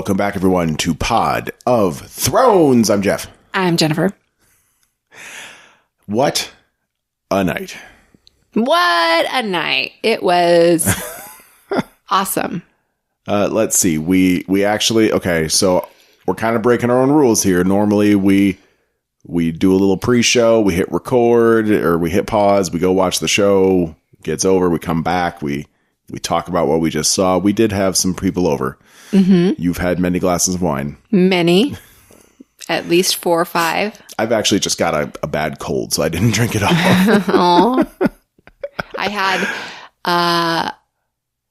Welcome back, everyone, to Pod of Thrones. I'm Jeff. I'm Jennifer. What a night. What a night. It was awesome. Let's see. We actually, okay, so we're kind of breaking our own rules here. Normally, we do a little pre-show, we hit record, or we hit pause, we go watch the show, gets over, we come back, we talk about what we just saw. We did have some people over. Mm-hmm. You've had many glasses of wine. Many. At least 4 or 5. I've actually just got a bad cold, so I didn't drink it all. I had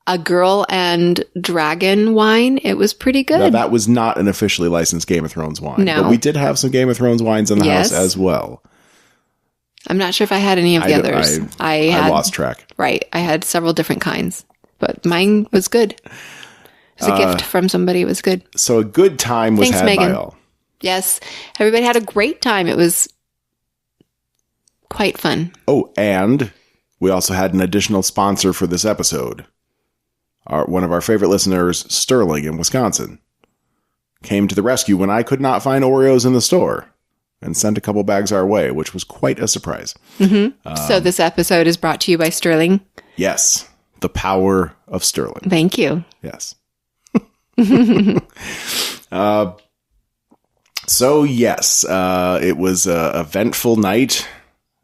a girl and dragon wine. It was pretty good. Now, that was not an officially licensed Game of Thrones wine. No. But we did have some Game of Thrones wines in the house as well. I'm not sure if I had any of the others. I lost track. Right. I had several different kinds. But mine was good. It was a gift from somebody. It was good. So a good time was had Megan. by all. Yes. Everybody had a great time. It was quite fun. Oh, and we also had an additional sponsor for this episode. One of our favorite listeners, Sterling in Wisconsin, came to the rescue when I could not find Oreos in the store and sent a couple bags our way, which was quite a surprise. Mm-hmm. So this episode is brought to you by Sterling. Yes. The power of Sterling. Thank you. Yes. So, yes, it was an eventful night.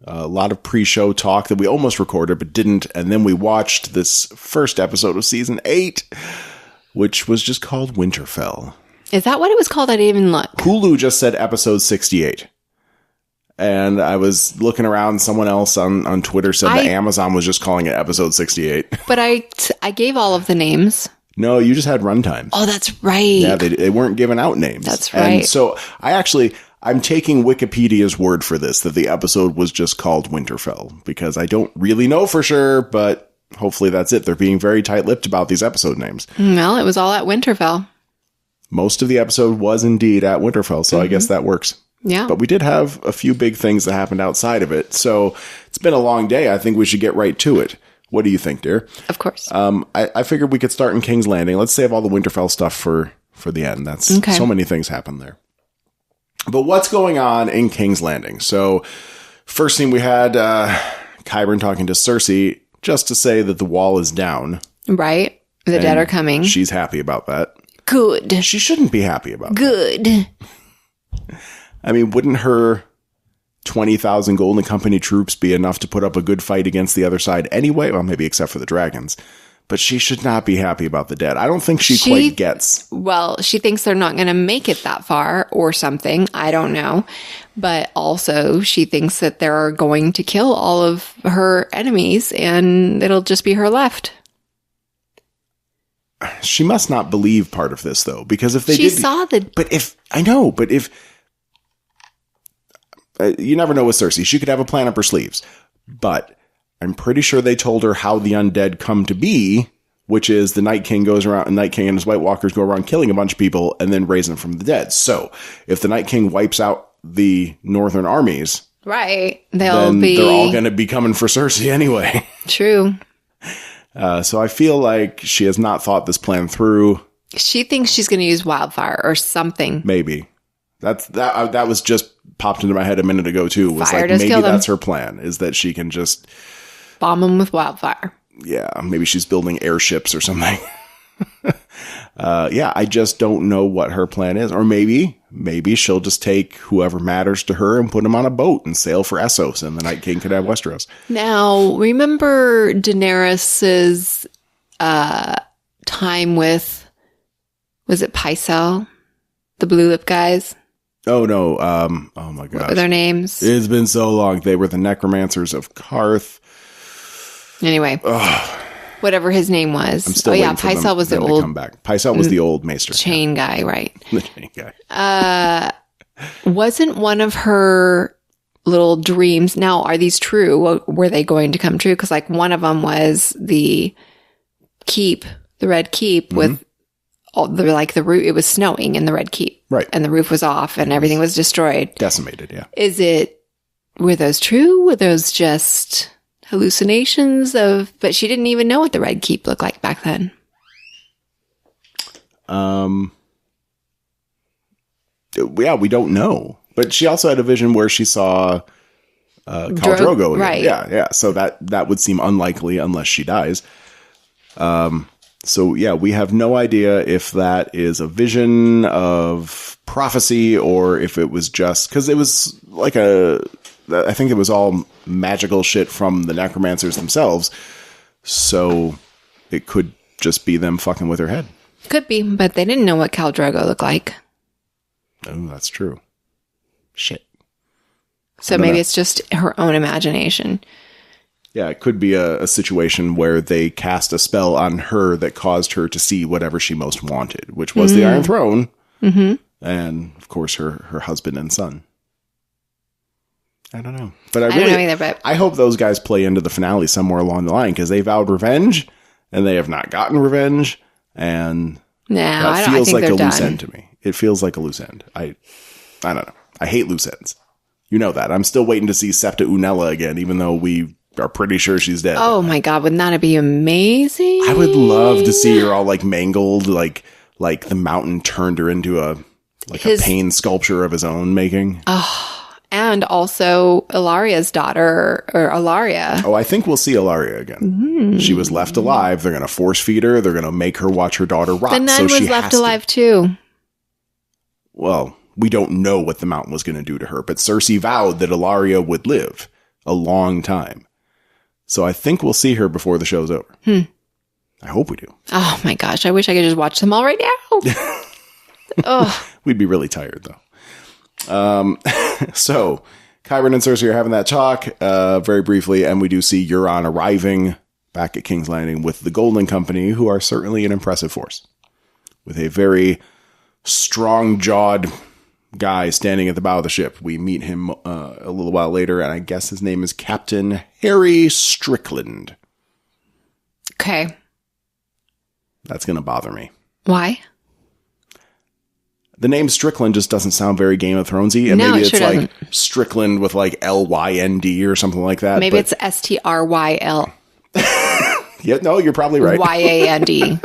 A lot of pre-show talk that we almost recorded but didn't. And then we watched this first episode of season 8, which was just called Winterfell. Is that what it was called? I didn't even look. Hulu just said episode 68. And I was looking around. Someone else on Twitter said that Amazon was just calling it episode 68. But I gave all of the names. No, you just had runtimes. Oh, that's right. Yeah, they weren't giving out names. That's right. And so I'm taking Wikipedia's word for this, that the episode was just called Winterfell, because I don't really know for sure, but hopefully that's it. They're being very tight-lipped about these episode names. Well, it was all at Winterfell. Most of the episode was indeed at Winterfell, so I guess that works. Yeah. But we did have a few big things that happened outside of it, so it's been a long day. I think we should get right to it. What do you think, dear? Of course. I figured we could start in King's Landing. Let's save all the Winterfell stuff for the end. That's okay. So many things happen there. But what's going on in King's Landing? So first thing we had Qyburn talking to Cersei just to say that the wall is down. Right. The dead are coming. She's happy about that. Good. She shouldn't be happy about that. Good. I mean, wouldn't her 20,000 Golden Company troops be enough to put up a good fight against the other side anyway? Well, maybe except for the dragons. But she should not be happy about the dead. I don't think she quite gets. Well, she thinks they're not going to make it that far or something. I don't know. But also she thinks that they're going to kill all of her enemies and it'll just be her left. She must not believe part of this, though, because if they she saw the... But if... I know, but if... you never know with Cersei. She could have a plan up her sleeves. But I'm pretty sure they told her how the undead come to be, which is the Night King goes around, Night King and his White Walkers go around killing a bunch of people and then raising them from the dead. So if the Night King wipes out the northern armies... Right. They're all going to be coming for Cersei anyway. True. So I feel like she has not thought this plan through. She thinks she's going to use wildfire or something. Maybe. That was just popped into my head a minute ago too. Was Fire like maybe that's her plan, is that she can just bomb them with wildfire. Yeah, maybe she's building airships or something. Yeah, I just don't know what her plan is. Or maybe she'll just take whoever matters to her and put them on a boat and sail for Essos, and the Night King could have Westeros. Now, remember Daenerys's time with, was it Pycelle? The blue lip guys? Oh, no. Oh, my gosh. What were their names? It's been so long. They were the necromancers of Karth. Anyway. Ugh. Whatever his name was. I'm still waiting for Pycelle was the old... come back. Pycelle was the old maester. Chain guy, right. The chain guy. Wasn't one of her little dreams... Now, are these true? Were they going to come true? Because, like, one of them was the keep, the Red Keep, with... the roof, it was snowing in the Red Keep. Right. And the roof was off and everything was destroyed. Decimated, yeah. Were those true? Were those just hallucinations but she didn't even know what the Red Keep looked like back then. we don't know. But she also had a vision where she saw Khal Drogo again. Right. Yeah. So that would seem unlikely unless she dies. So yeah, we have no idea if that is a vision of prophecy or if it was just because it was like I think it was all magical shit from the necromancers themselves. So it could just be them fucking with her head. Could be, but they didn't know what Khal Drogo looked like. Oh, that's true. Shit. So maybe it's just her own imagination. Yeah, it could be a situation where they cast a spell on her that caused her to see whatever she most wanted, which was the Iron Throne. Mm-hmm. And, of course, her husband and son. I don't know. But I don't know either, but I hope those guys play into the finale somewhere along the line because they vowed revenge and they have not gotten revenge. And that feels like a loose end to me. It feels like a loose end. I don't know. I hate loose ends. You know that. I'm still waiting to see Septa Unella again, even though we are pretty sure she's dead. Oh my God. Wouldn't that be amazing? I would love to see her all like mangled, like the mountain turned her into a pain sculpture of his own making. Oh, and also Ilaria's daughter, or Ilaria. Oh, I think we'll see Ilaria again. Mm. She was left alive. They're going to force feed her. They're going to make her watch her daughter rot. The nun was left alive too. Well, we don't know what the mountain was going to do to her, but Cersei vowed that Ilaria would live a long time. So I think we'll see her before the show's over. I hope we do. Oh my gosh. I wish I could just watch them all right now. Oh, we'd be really tired though. So Qyburn and Cersei are having that talk, very briefly. And we do see Euron arriving back at King's Landing with the Golden Company, who are certainly an impressive force with a very strong-jawed guy standing at the bow of the ship. We meet him a little while later, and I guess his name is Captain Harry Strickland. Okay. That's going to bother me. Why? The name Strickland just doesn't sound very Game of Thronesy, and maybe it's like Strickland with like Lynd or something like that. Maybe it's Stryl. Yeah, no, you're probably right. Yand.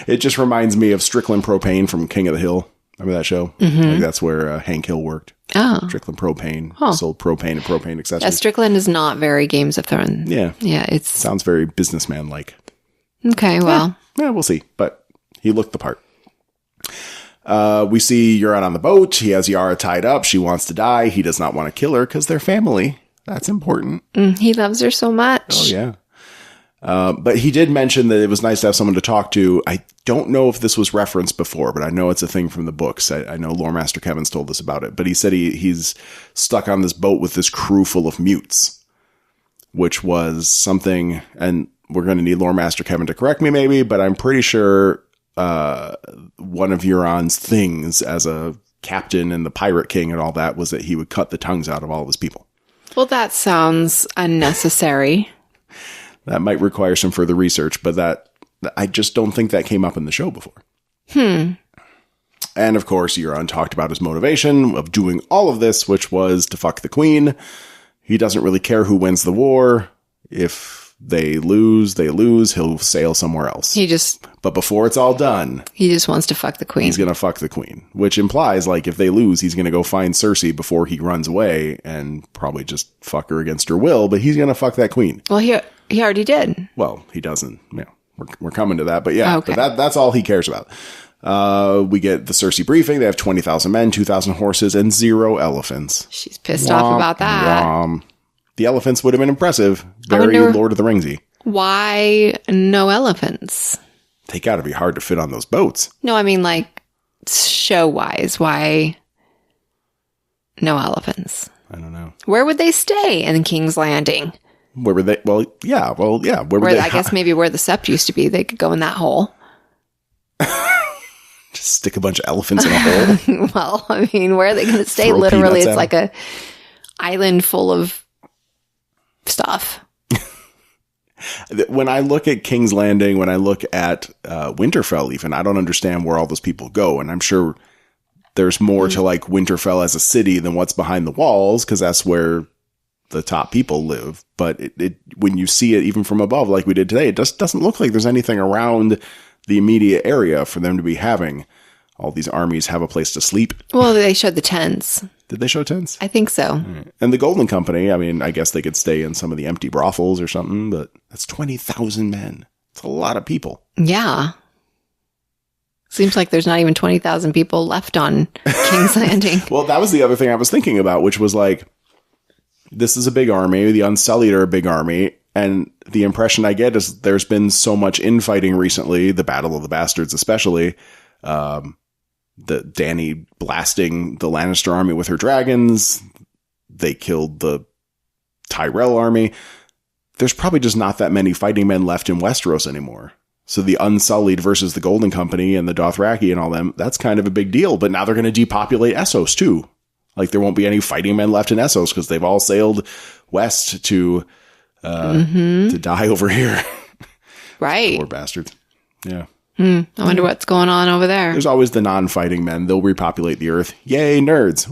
It just reminds me of Strickland Propane from King of the Hill. Remember that show? Mm-hmm. Like that's where Hank Hill worked. Oh. Strickland Propane. Sold propane and propane accessories. Yeah, Strickland is not very Games of Thrones. Yeah. Yeah, it sounds very businessman-like. Okay, well. Yeah, we'll see. But he looked the part. We see Euron on the boat. He has Yara tied up. She wants to die. He does not want to kill her because they're family. That's important. He loves her so much. Oh, yeah. But he did mention that it was nice to have someone to talk to. I don't know if this was referenced before, but I know it's a thing from the books. I know Lore Master Kevin's told us about it, but he said he's stuck on this boat with this crew full of mutes, which was something, and we're going to need Lore Master Kevin to correct me maybe, but I'm pretty sure one of Euron's things as a captain and the Pirate King and all that was that he would cut the tongues out of all of his people. Well, that sounds unnecessary. That might require some further research, but that I just don't think that came up in the show before. And of course, Euron talked about his motivation of doing all of this, which was to fuck the queen. He doesn't really care who wins the war. If they lose, they lose. He'll sail somewhere else. But before it's all done, he just wants to fuck the queen. He's going to fuck the queen, which implies like if they lose, he's going to go find Cersei before he runs away and probably just fuck her against her will. But he's going to fuck that queen. Well, he already did. Well, he doesn't. Yeah, we're coming to that. But yeah, okay. But that's all he cares about. We get the Cersei briefing. They have 20,000 men, 2,000 horses, and 0 elephants. She's pissed off about that. The elephants would have been impressive. Very Lord of the Ringsy. Why no elephants? They got to be hard to fit on those boats. No, I mean like show-wise. Why no elephants? I don't know. Where would they stay in King's Landing? Where were they? Well, yeah. Where were they? I guess maybe where the sept used to be. They could go in that hole. Just stick a bunch of elephants in a hole. Well, I mean, where are they going to stay? Literally, it's like a island full of stuff. When I look at King's Landing, when I look at Winterfell, even, I don't understand where all those people go. And I'm sure there's more to like Winterfell as a city than what's behind the walls, because that's where the top people live. But it when you see it even from above, like we did today, it just doesn't look like there's anything around the immediate area for them to be having all these armies have a place to sleep. Well, they showed the tents. Did they show tents? I think so. And the Golden Company, I mean, I guess they could stay in some of the empty brothels or something, but that's 20,000 men. It's a lot of people. Yeah. Seems like there's not even 20,000 people left on King's Landing. Well, that was the other thing I was thinking about, which was like, this is a big army. The Unsullied are a big army. And the impression I get is there's been so much infighting recently, the Battle of the Bastards especially, the Dany blasting the Lannister army with her dragons. They killed the Tyrell army. There's probably just not that many fighting men left in Westeros anymore. So the Unsullied versus the Golden Company and the Dothraki and all them, that's kind of a big deal. But now they're going to depopulate Essos too. Like there won't be any fighting men left in Essos because they've all sailed west to die over here. Right. Poor bastards. Yeah. I wonder what's going on over there. There's always the non-fighting men. They'll repopulate the earth. Yay, nerds.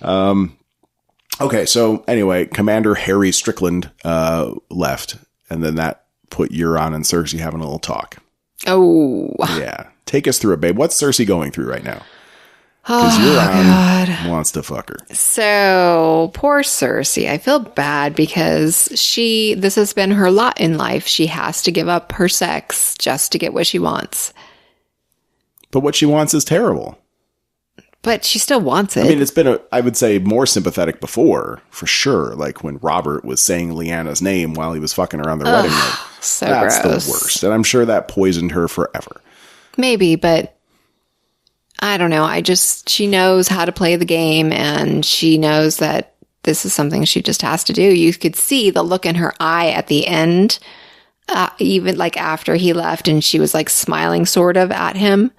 Woohoo. Okay, so anyway, Commander Harry Strickland left, and then that put Euron and Cersei having a little talk. Oh. Yeah. Take us through it, babe. What's Cersei going through right now? Because Euron wants to fuck her. So, poor Cersei. I feel bad because this has been her lot in life. She has to give up her sex just to get what she wants. But what she wants is terrible. But she still wants it. I mean, it's been, I would say, more sympathetic before, for sure. Like when Robert was saying Lyanna's name while he was fucking her on their wedding night. So that's gross. The worst. And I'm sure that poisoned her forever. Maybe, but I don't know. She knows how to play the game, and she knows that this is something she just has to do. You could see the look in her eye at the end, even like after he left, and she was like smiling sort of at him.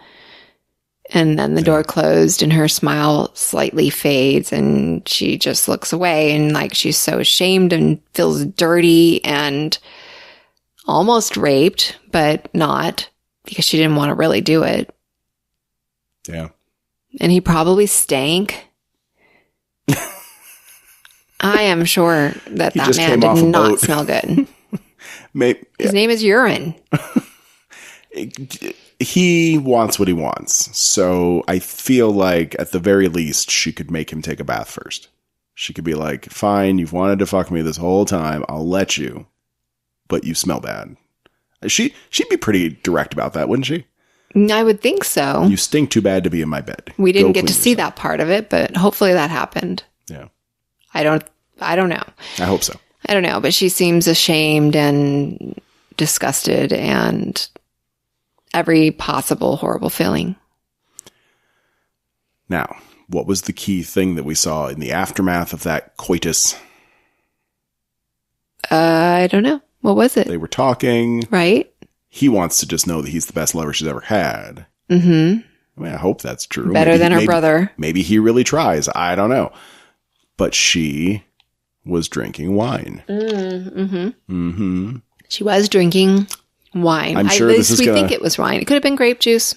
And then the door closed and her smile slightly fades and she just looks away and like she's so ashamed and feels dirty and almost raped, but not because she didn't want to really do it. Yeah. And he probably stank. I am sure that man did not smell good. His name is Urine. He wants what he wants. So I feel like at the very least, she could make him take a bath first. She could be like, fine, you've wanted to fuck me this whole time. I'll let you, but you smell bad. She'd be pretty direct about that, wouldn't she? I would think so. You stink too bad to be in my bed. We didn't get to see that part of it, but hopefully that happened. Yeah. I don't know. I hope so. I don't know, but she seems ashamed and disgusted and every possible horrible feeling. Now, what was the key thing that we saw in the aftermath of that coitus? I don't know. What was it? They were talking. Right? He wants to just know that he's the best lover she's ever had. Mm-hmm. I mean, I hope that's true. Better than her brother. Maybe he really tries. I don't know. But she was drinking wine. Mm-hmm. Mm-hmm. She was drinking wine. I'm sure At least we think it was wine. It could have been grape juice.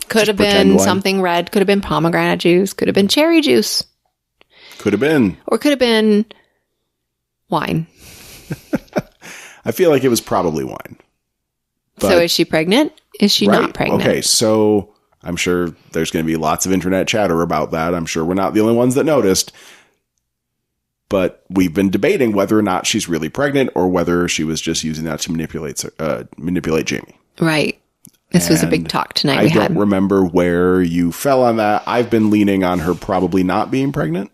Could have been something red. Could have been pomegranate juice. Could have been cherry juice. Could have been. Or could have been wine. I feel like it was probably wine. But, so is she pregnant? Is she not pregnant? Okay, so I'm sure there's going to be lots of internet chatter about that. I'm sure we're not the only ones that noticed. But we've been debating whether or not she's really pregnant or whether she was just using that to manipulate Jamie. Right. This was a big talk tonight. I don't remember where you fell on that. I've been leaning on her probably not being pregnant.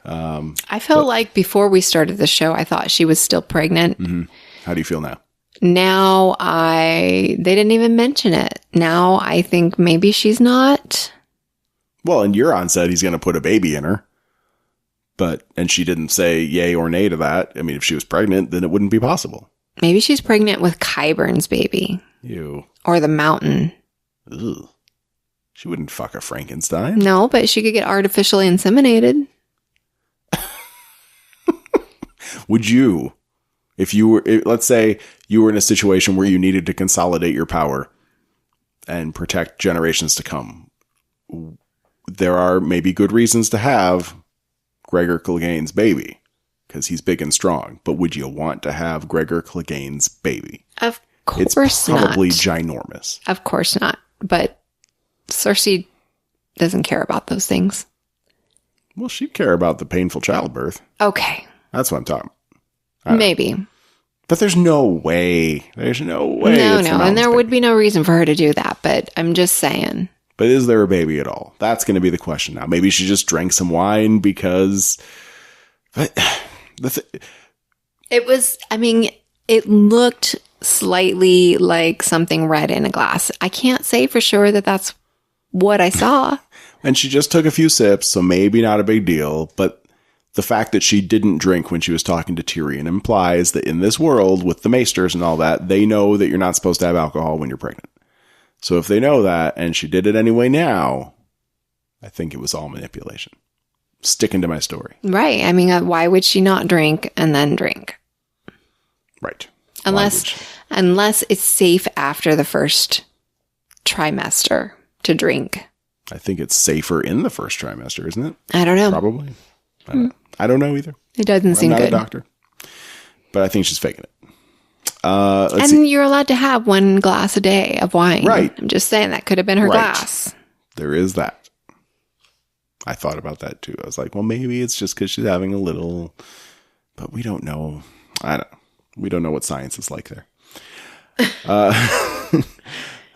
I felt like before we started the show, I thought she was still pregnant. Mm-hmm. How do you feel now? Now they didn't even mention it. Now I think maybe she's not. Well, and Euron said he's going to put a baby in her. And she didn't say yay or nay to that. I mean, if she was pregnant, then it wouldn't be possible. Maybe she's pregnant with Qyburn's baby. Ew. Or the Mountain. Ugh. She wouldn't fuck a Frankenstein. No, but she could get artificially inseminated. Would you, if you were, let's say you were in a situation where you needed to consolidate your power and protect generations to come, there are maybe good reasons to have Gregor Clegane's baby because he's big and strong. But would you want to have Gregor Clegane's baby? Of course It's probably not. ginormous. Of course not. But Cersei doesn't care about those things. Well, she'd care about the painful childbirth. Okay. That's what I'm talking about. Maybe. But there's no way. There's no way. No. it's the And mountain's there baby. would be no reason for her to do that. But I'm just saying. But is there a baby at all? That's going to be the question now. Maybe she just drank some wine because... But It was, I mean, it looked slightly like something red in a glass. I can't say for sure that that's what I saw. and she just took a few sips, so maybe not a big deal. But the fact that she didn't drink when she was talking to Tyrion implies that in this world, with the maesters and all that, they know that you're not supposed to have alcohol when you're pregnant. So if they know that, and she did it anyway now, I think it was all manipulation. Sticking to my story. Right. I mean, why would she not drink and then drink? Right. Unless it's safe after the first trimester to drink. I think it's safer in the first trimester, isn't it? I don't know. Probably. I don't know either. It doesn't seem I'm not good. a doctor. But I think she's faking it. And you're allowed to have 1 glass a day of wine. Right. I'm just saying that could have been her glass. There is that. I thought about that too. I was like, well, maybe it's just because she's having a little, but we don't know. We don't know what science is like there.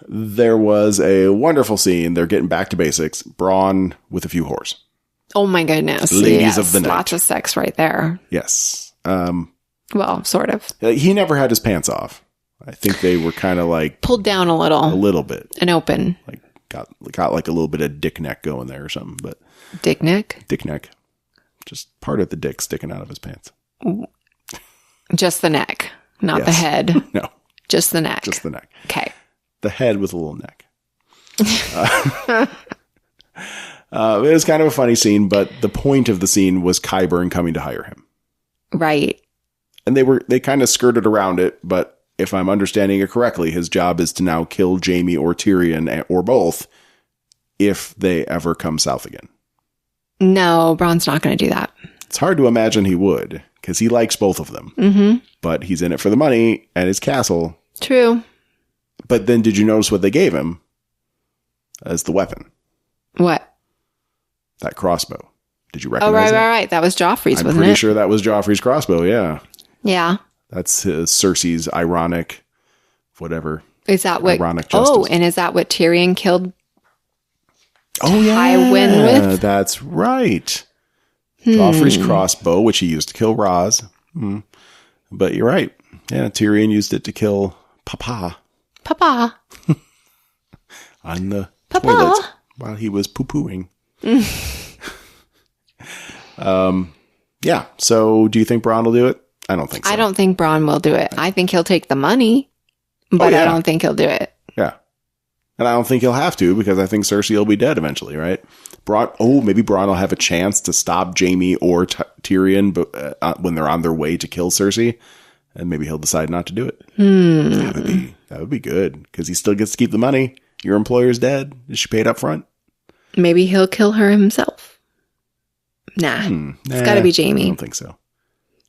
There was a wonderful scene. They're getting back to basics. Bronn with a few whores. Oh my goodness. Ladies of the night. Lots of sex right there. Yes. Well, sort of. He never had his pants off. I think they were kind of like Pulled down a a little little bit. and open. Like got like a little bit of dick neck going there or something. But Dick neck? dick neck, just part of the dick sticking out of his pants. Just the neck, not the Yes. head. No, Just the neck. just the neck. Okay. The head with a little neck. It was kind of a funny scene, but the point of the scene was Qyburn coming to hire him. Right. And they kind of skirted around it, but if I'm understanding it correctly, his job is to now kill Jaime or Tyrion or both if they ever come south again. No, Bronn's not going to do that. It's hard to imagine he would, because he likes both of them. Mm-hmm. But he's in it for the money and his castle. True. But then did you notice what they gave him as the weapon? What? That crossbow. Did you recognize Oh, it? right. That was Joffrey's, I'm wasn't pretty it? sure that was Joffrey's crossbow, yeah. Yeah. That's Cersei's ironic, whatever. Is that what? Ironic justice. Oh, and is that what Tyrion killed? Oh, yeah. Tywin with? That's right. Joffrey's crossbow, which he used to kill Raz. But you're right. Yeah, Tyrion used it to kill Papa Papa. on the Papa. toilet while he was poo-pooing. Yeah. So do you think Bronn will do it? I don't think so. I don't think Bronn will do it. I think he'll take the money, but yeah. I don't think he'll do it. Yeah. And I don't think he'll have to, because I think Cersei will be dead eventually, right? Maybe Bronn will have a chance to stop Jaime or Tyrion when they're on their way to kill Cersei, and maybe he'll decide not to do it. That would be good, because he still gets to keep the money. Your employer's dead. Is she paid up front? Maybe he'll kill her himself. Nah. It's got to be I Jaime. don't think so.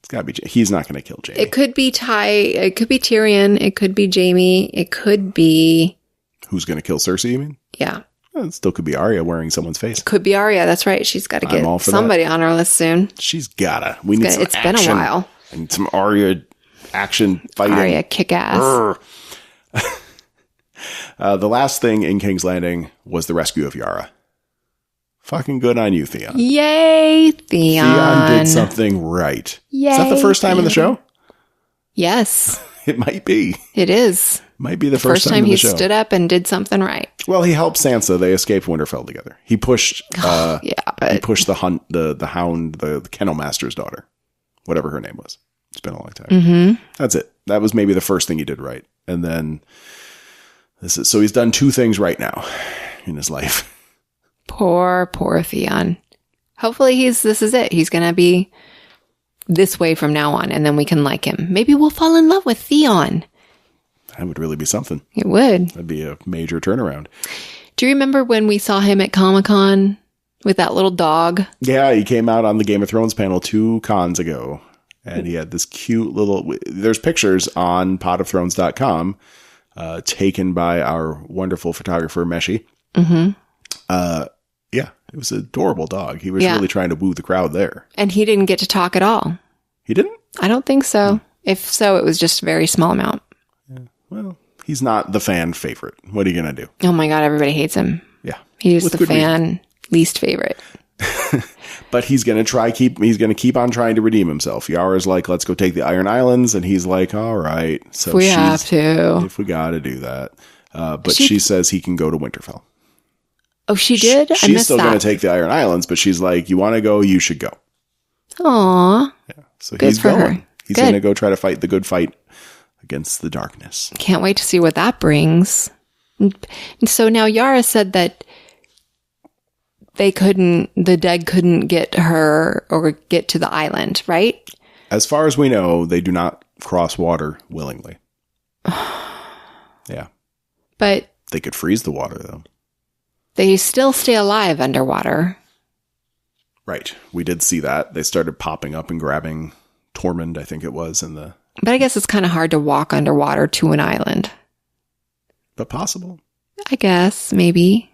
It's got to be. He's not going to kill Jaime. It could be It could be Tyrion. It could be Jaime. It could be. Who's going to kill Cersei? You mean? Yeah. Well, it still could be Arya wearing someone's face. Could be Arya. That's right. She's got to I'm all get for somebody on her list soon. She's gotta. We need some It's action. been a while. And some Arya action fighting. Arya kick ass. Brr. The last thing in King's Landing was the rescue of Yara. Fucking good on you, Theon. Yay, Theon. Theon did something right. Yay, Is that the first time in the show? Yes, It might be. it is. Might be the First first time in he the show. stood up and did something right. Well, he helped Sansa. They escaped Winterfell together. He pushed. Yeah, He but pushed the hound, the kennel master's daughter, whatever her name was. It's been a long time. Mm-hmm. That's it. That was maybe the first thing he did right, and then so he's done 2 things right now in his life. poor Theon. Hopefully this is it. He's going to be this way from now on, and then we can like him. Maybe we'll fall in love with Theon. That would really be something. It would. That'd be a major turnaround. Do you remember when we saw him at Comic-Con with that little dog? Yeah, he came out on the Game of Thrones panel 2 cons ago, and he had this cute little. There's pictures on potofthrones.com taken by our wonderful photographer, Meshi. Yeah, it was an adorable dog. He was really trying to woo the crowd there. And he didn't get to talk at all. He didn't? I don't think so. If so, it was just a very small amount. Yeah. Well, he's not the fan favorite. What are you going to do? Oh my God, everybody hates him. Yeah. He's the fan least favorite. But he's going to keep on trying to redeem himself. Yara's like, let's go take the Iron Islands. And he's like, all right. So if we have to. If we got to do that. But she says he can go to Winterfell. Oh, she did? I She's missed still that. going to take the Iron Islands, but she's like, you want to go? You should go. Aww. Yeah. So Good he's for going. her. He's going to go try to fight the good fight against the darkness. Can't wait to see what that brings. And so now Yara said that the dead couldn't get her or get to the island, right? As far as we know, they do not cross water willingly. Yeah. But they could freeze the water, though. They still stay alive underwater. Right. We did see that. They started popping up and grabbing Tormund, I think it was, in the... But I guess it's kind of hard to walk underwater to an island. But possible. I guess, maybe.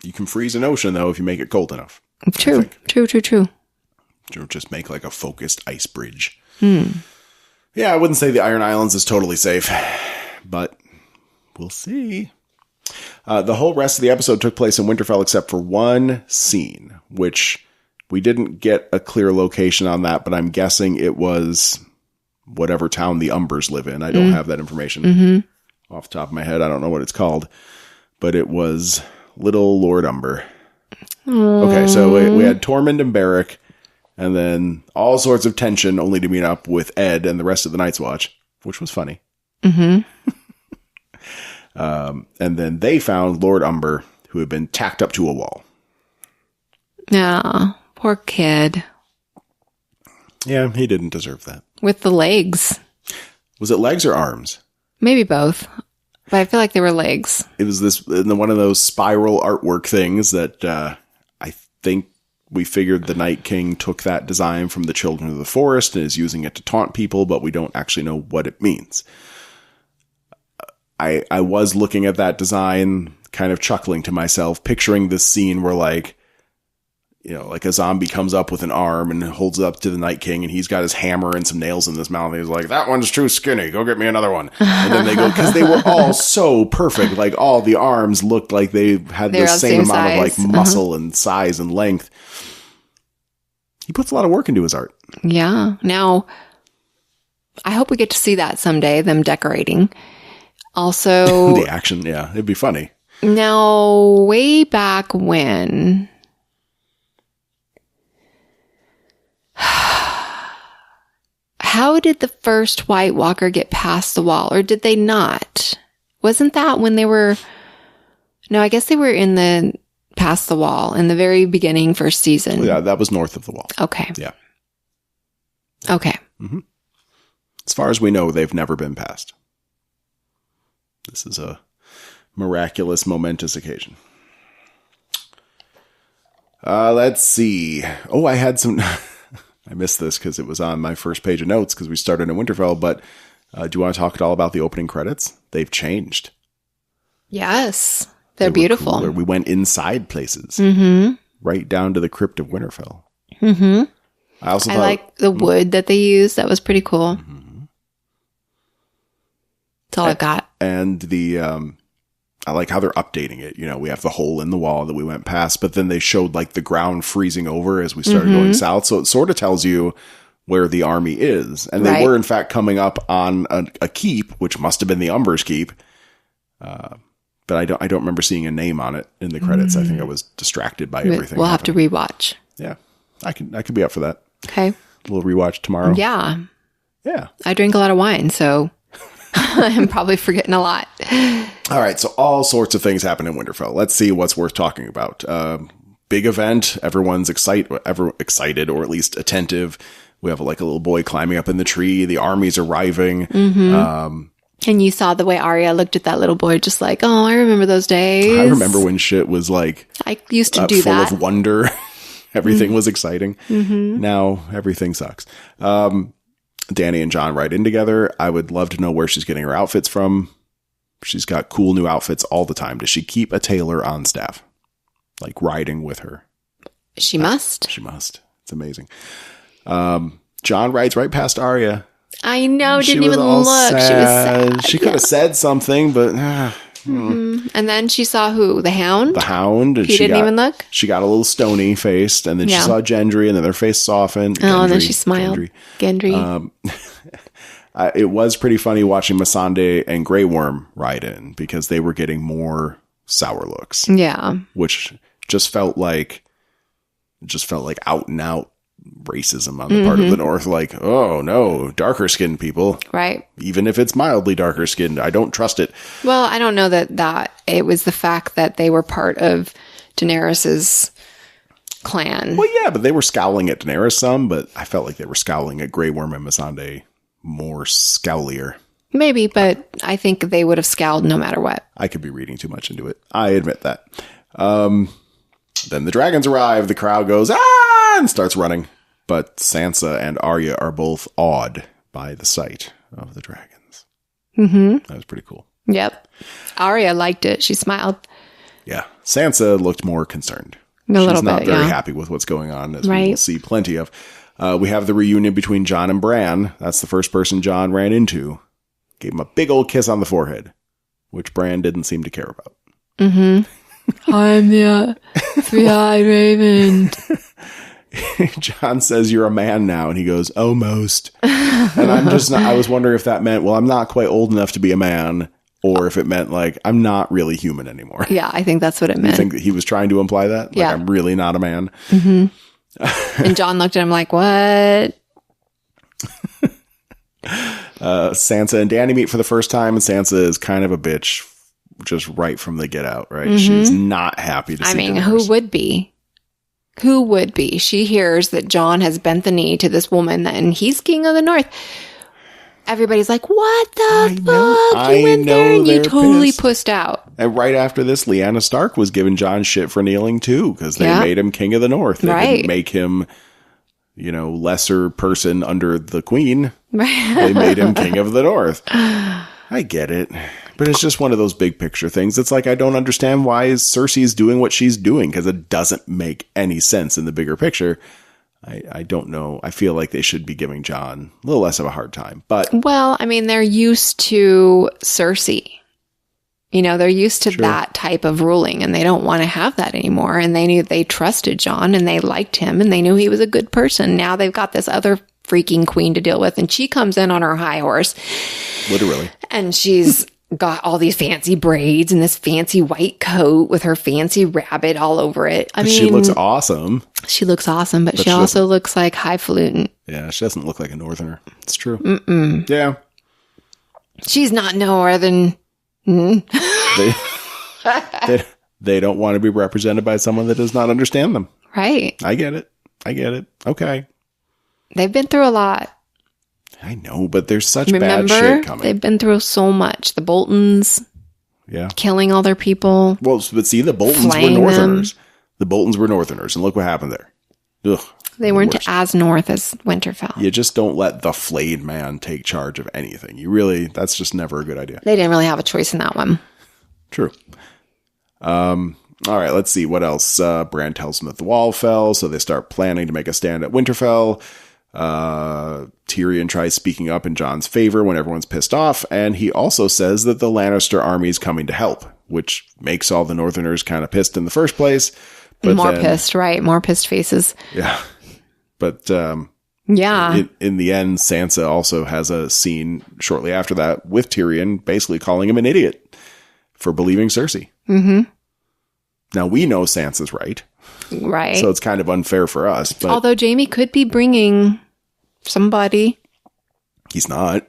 You can freeze an ocean, though, if you make it cold enough. True. Just make like a focused ice bridge. Yeah, I wouldn't say the Iron Islands is totally safe, but we'll see. The whole rest of the episode took place in Winterfell except for one scene, which we didn't get a clear location on that, but I'm guessing it was whatever town the Umbers live in. I don't have that information off the top of my head. I don't know what it's called, but it was Little Lord Umber. Okay, so we had Tormund and Beric, and then all sorts of tension only to meet up with Ed and the rest of the Night's Watch, which was funny. And then they found Lord Umber, who had been tacked up to a wall. Yeah, poor kid. Yeah, he didn't deserve that. With the legs. Was it legs or arms? Maybe both. But I feel like they were legs. It was one of those spiral artwork things that I think we figured the Night King took that design from the Children of the Forest and is using it to taunt people, but we don't actually know what it means. I was looking at that design, kind of chuckling to myself, picturing this scene where like a zombie comes up with an arm and holds it up to the Night King, and he's got his hammer and some nails in his mouth. And he's like, that one's too skinny. Go get me another one. And then they go, because they were all so perfect. Like all the arms looked like they had the same amount of like muscle and size and length. He puts a lot of work into his art. Yeah. Now, I hope we get to see that someday, them decorating. Also, the action, yeah, it'd be funny. Now, way back when, how did the first White Walker get past the wall, or did they not? Wasn't that when they were? No, I guess they were past the wall in the very beginning, first season. Yeah, that was north of the wall. Okay. Yeah. Okay. Mm-hmm. As far as we know, they've never been past. This is a miraculous, momentous occasion. Let's see. Oh, I had some... I missed this because it was on my first page of notes because we started in Winterfell, but do you want to talk at all about the opening credits? They've changed. Yes. They're beautiful. Cooler. We went inside places. Right down to the crypt of Winterfell. I like the wood that they used. That was pretty cool. That's all I've got. And I like how they're updating it. We have the hole in the wall that we went past, but then they showed like the ground freezing over as we started going south. So it sort of tells you where the army is. And they were in fact coming up on a keep, which must have been the Umber's keep. But I don't remember seeing a name on it in the credits. I think I was distracted by everything. We'll have to rewatch. Yeah. I could be up for that. Okay. A little rewatch tomorrow. Yeah. Yeah. I drink a lot of wine, so I'm probably forgetting a lot. All right. So all sorts of things happen in Winterfell. Let's see what's worth talking about. Big event. Everyone's excited or at least attentive. We have like a little boy climbing up in the tree. The army's arriving. And you saw the way Arya looked at that little boy, just like, oh, I remember those days. I remember when shit was like, I used to do full that. of wonder. Everything was exciting. Now everything sucks. Dany and Jon ride in together. I would love to know where she's getting her outfits from. She's got cool new outfits all the time. Does she keep a tailor on staff? Like riding with her? She must. She must. It's amazing. Jon rides right past Arya. I know. Didn't even look. Sad. She was sad. She could have said something, but... And then she saw who? The Hound? The Hound. And he didn't even look? She got a little stony faced, and then she saw Gendry, and then her face softened. Oh, and then she smiled. Gendry. It was pretty funny watching Missandei and Grey Worm ride in, because they were getting more sour looks. Yeah. Which just felt like out and out racism on the part of the North. Like, oh no, darker skinned people. Right. Even if it's mildly darker skinned, I don't trust it. Well, I don't know that it was the fact that they were part of Daenerys's clan. Well, yeah, but they were scowling at Daenerys some, but I felt like they were scowling at Grey Worm and Missandei more scowlier. Maybe, but I think they would have scowled no matter what. I could be reading too much into it. I admit that. Then the dragons arrive. The crowd goes, ah, and starts running. But Sansa and Arya are both awed by the sight of the dragons. Mm-hmm. That was pretty cool. Yep. Arya liked it. She smiled. Yeah. Sansa looked more concerned. She's not very happy with what's going on, as we will see plenty of. We have the reunion between Jon and Bran. That's the first person Jon ran into. Gave him a big old kiss on the forehead, which Bran didn't seem to care about. Mm-hmm. I'm the three-eyed raven. Jon says, you're a man now. And he goes, almost. And I was wondering if that meant, well, I'm not quite old enough to be a man, or if it meant like, I'm not really human anymore. Yeah, I think that's what it meant. You think that he was trying to imply that? Like, yeah. I'm really not a man. Mm-hmm. And Jon looked at him like, what? Sansa and Dany meet for the first time, and Sansa is kind of a bitch just right from the get out, right? Mm-hmm. She's not happy to see Daenerys. Who would be? Who would be? She hears that Jon has bent the knee to this woman and he's king of the North. Everybody's like, what the fuck? You went there and you totally pussed out. And right after this, Lyanna Stark was giving Jon shit for kneeling too, because they made him king of the North. They didn't make him, lesser person under the queen. They made him king of the North. I get it. But it's just one of those big picture things. It's like, I don't understand why Cersei's doing what she's doing, because it doesn't make any sense in the bigger picture. I don't know. I feel like they should be giving Jon a little less of a hard time. But well, they're used to Cersei. They're used to that type of ruling, and they don't want to have that anymore. And they trusted Jon, and they liked him, and they knew he was a good person. Now they've got this other freaking queen to deal with, and she comes in on her high horse. Literally. And she's got all these fancy braids and this fancy white coat with her fancy rabbit all over it. She looks awesome. She looks awesome, but she also looks like highfalutin. Yeah, she doesn't look like a northerner. It's true. Mm-mm. Yeah. She's not northern. They don't want to be represented by someone that does not understand them. Right. I get it. Okay. They've been through a lot. I know, but there's such bad shit coming. They've been through so much. The Boltons. Yeah. Killing all their people. Well, but see, the Boltons were northerners. The Boltons were northerners, and look what happened there. Ugh. They weren't as north as Winterfell. You just don't let the flayed man take charge of anything. That's just never a good idea. They didn't really have a choice in that one. True. All right, let's see. What else? Bran tells them that the wall fell, so they start planning to make a stand at Winterfell. Tyrion tries speaking up in Jon's favor when everyone's pissed off, and he also says that the Lannister army is coming to help, which makes all the Northerners kind of pissed in the first place. But more pissed, right? More pissed faces. Yeah. But in the end, Sansa also has a scene shortly after that with Tyrion basically calling him an idiot for believing Cersei. Mm-hmm. Now, we know Sansa's right. Right. So it's kind of unfair for us. But although Jaime could be bringing somebody. He's not.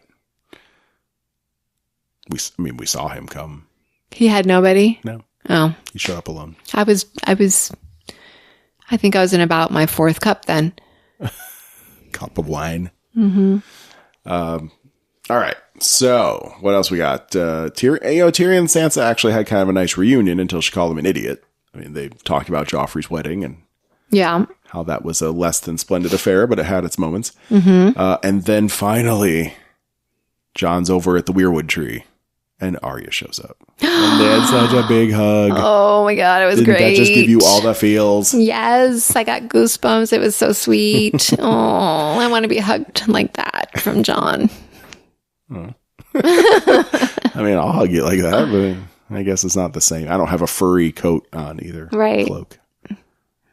We saw him come. He had nobody? No. Oh. He showed up alone. I think I was in about my fourth cup then. Cup of wine. Mm-hmm. All right. So what else we got? Tyrion and Sansa actually had kind of a nice reunion until she called him an idiot. They talked about Joffrey's wedding and how that was a less than splendid affair, but it had its moments. And then finally, Jon's over at the weirwood tree, and Arya shows up. And they had such a big hug. Oh my God, it was Didn't great. that just give you all the feels? Yes, I got goosebumps. It was so sweet. Oh, I want to be hugged like that from Jon. I mean, I'll hug you like that, but I guess it's not the same. I don't have a furry coat on either. Right. Cloak.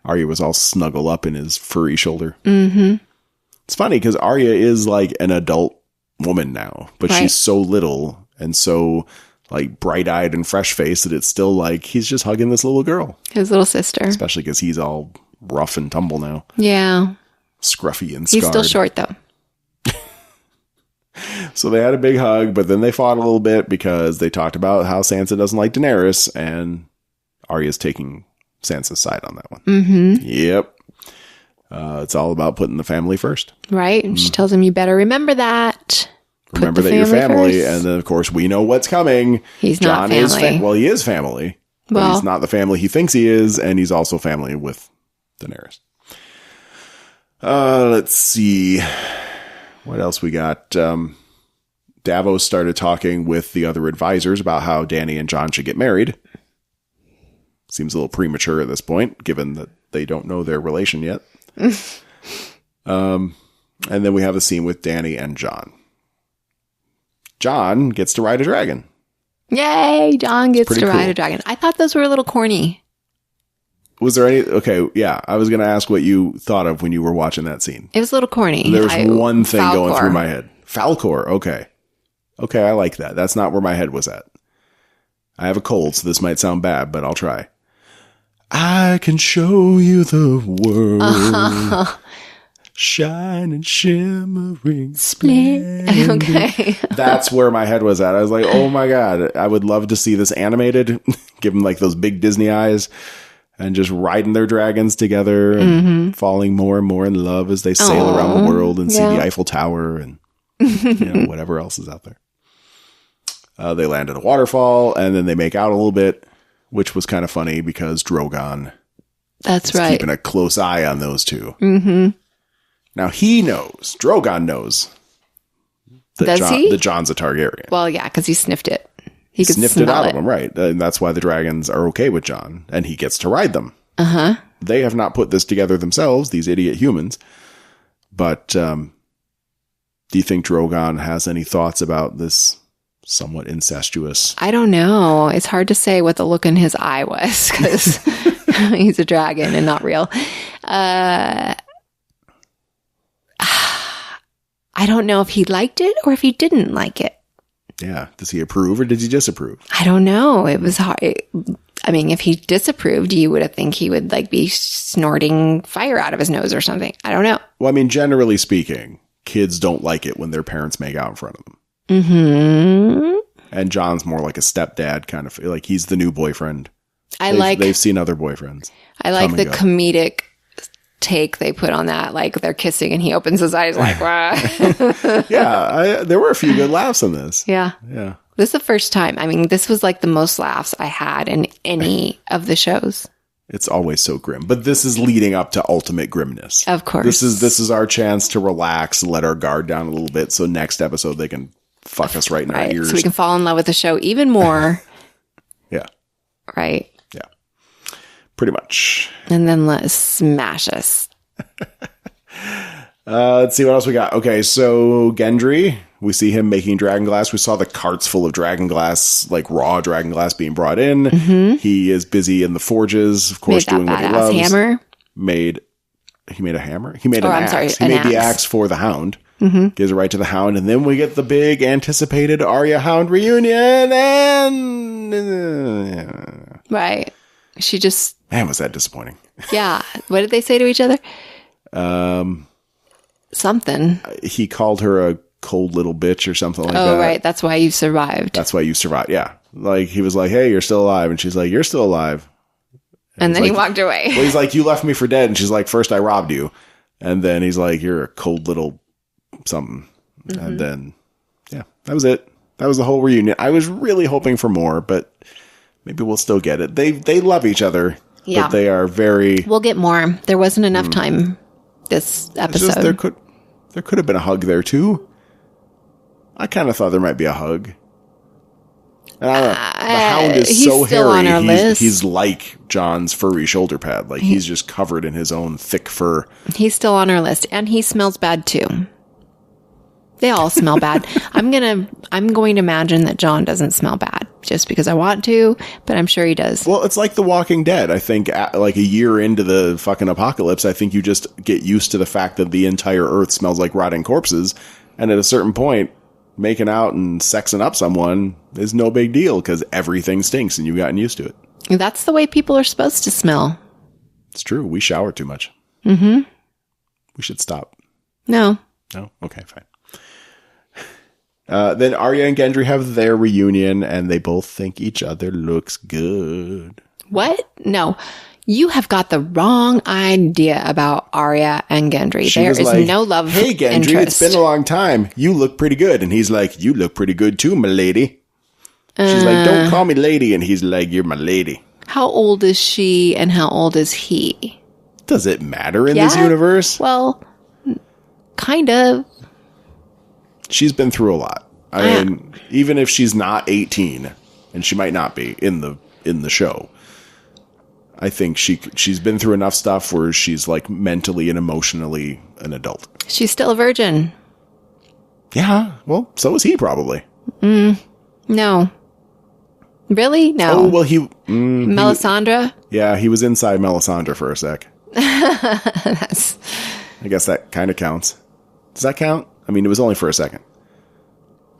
Arya was all snuggle up in his furry shoulder. It's funny because Arya is like an adult woman now, but she's so little and so like bright-eyed and fresh-faced that it's still like he's just hugging this little girl. His little sister. Especially because he's all rough and tumble now. Yeah. Scruffy and scarred. He's still short, though. So they had a big hug, but then they fought a little bit because they talked about how Sansa doesn't like Daenerys, and Arya's taking Sansa's side on that one. Yep. It's all about putting the family first. Right. And she tells him, you better remember that. Remember that you're family. First. And then, of course, we know what's coming. He's not family. Well, he is family. But he's not the family he thinks he is, and he's also family with Daenerys. Let's see. What else we got? Davos started talking with the other advisors about how Dany and Jon should get married. Seems a little premature at this point, given that they don't know their relation yet. And then we have a scene with Dany and Jon. Jon gets to ride a dragon. Yay! Jon gets to ride a dragon. I thought those were a little corny. Was there any... Okay, yeah. I was going to ask what you thought of when you were watching that scene. It was a little corny. There's one thing going through my head. Falcor. Okay. Okay, I like that. That's not where my head was at. I have a cold, so this might sound bad, but I'll try. I can show you the world. Shine and shimmering. Splendid. Okay. That's where my head was at. I was like, oh my God, I would love to see this animated. Give them like those big Disney eyes. And just riding their dragons together and falling more and more in love as they sail around the world and see the Eiffel Tower and whatever else is out there. They land at a waterfall and then they make out a little bit, which was kind of funny because Drogon is keeping a close eye on those two. Now Drogon knows that Jon's a Targaryen. Well, yeah, because he sniffed it. He sniffed it out of him, right? And that's why the dragons are okay with Jon, and he gets to ride them. They have not put this together themselves, these idiot humans. But do you think Drogon has any thoughts about this somewhat incestuous? I don't know. It's hard to say what the look in his eye was, because he's a dragon and not real. I don't know if he liked it or if he didn't like it. Yeah. Does he approve or did he disapprove? I don't know. It was hard. I mean, if he disapproved, you would have think he would like be snorting fire out of his nose or something. I don't know. Well, I mean, generally speaking, kids don't like it when their parents make out in front of them. And Jon's more like a stepdad kind of, like he's the new boyfriend. They've seen other boyfriends. I like the comedic take they put on that, like they're kissing and he opens his eyes like, wow. Yeah, there were a few good laughs in this. Yeah. This is the first time. I mean, this was like the most laughs I had in any of the shows. It's always so grim, but this is leading up to ultimate grimness. Of course. This is our chance to relax and let our guard down a little bit, so next episode they can fuck us right in our ears. So we can fall in love with the show even more. Yeah. Right. Pretty much. And then let's smash us. Let's see what else we got. Okay, so Gendry, we see him making dragonglass. We saw the carts full of dragonglass, like raw dragonglass being brought in. He is busy in the forges, of course, doing what he loves. Hammer. He made a hammer? He made an axe. He made the axe for the Hound. Gives it right to the Hound. And then we get the big anticipated Arya Hound reunion. And right. She just... Man, was that disappointing. Yeah. What did they say to each other? Something. He called her a cold little bitch or something like that. Oh, right. That's why you survived. That's why you survived. Yeah. Like, he was like, hey, you're still alive. And she's like, you're still alive. And then he walked away. Well, he's like, you left me for dead. And she's like, first I robbed you. And then he's like, you're a cold little something. And then, yeah, that was it. That was the whole reunion. I was really hoping for more, but maybe we'll still get it. They love each other. Yeah. But they are very... We'll get more. There wasn't enough time this episode. Just, there could have been a hug there, too. I kind of thought there might be a hug. And I don't know. The Hound is so hairy. He's like Jon's furry shoulder pad. Like, he's just covered in his own thick fur. He's still on our list. And he smells bad, too. They all smell bad. I'm going to imagine that Jon doesn't smell bad just because I want to, but I'm sure he does. Well, it's like The Walking Dead. I think like a year into the fucking apocalypse, I think you just get used to the fact that the entire earth smells like rotting corpses. And at a certain point, making out and sexing up someone is no big deal because everything stinks and you've gotten used to it. That's the way people are supposed to smell. It's true. We shower too much. Mm-hmm. We should stop. No. No? Okay, fine. Then Arya and Gendry have their reunion, and they both think each other looks good. What? No. You have got the wrong idea about Arya and Gendry. There is like, no love Hey, Gendry, interest. It's been a long time. You look pretty good. And he's like, you look pretty good too, my lady. She's like, don't call me lady. And he's like, you're my lady. How old is she and how old is he? Does it matter in this universe? Well, kind of. She's been through a lot. I mean, even if she's not 18, and she might not be in the show, I think she's been through enough stuff where she's like mentally and emotionally an adult. She's still a virgin. Yeah, well, so is he probably. No. Really? No. Oh, well, Melisandre? He was inside Melisandre for a sec. I guess that kind of counts. Does that count? I mean, it was only for a second.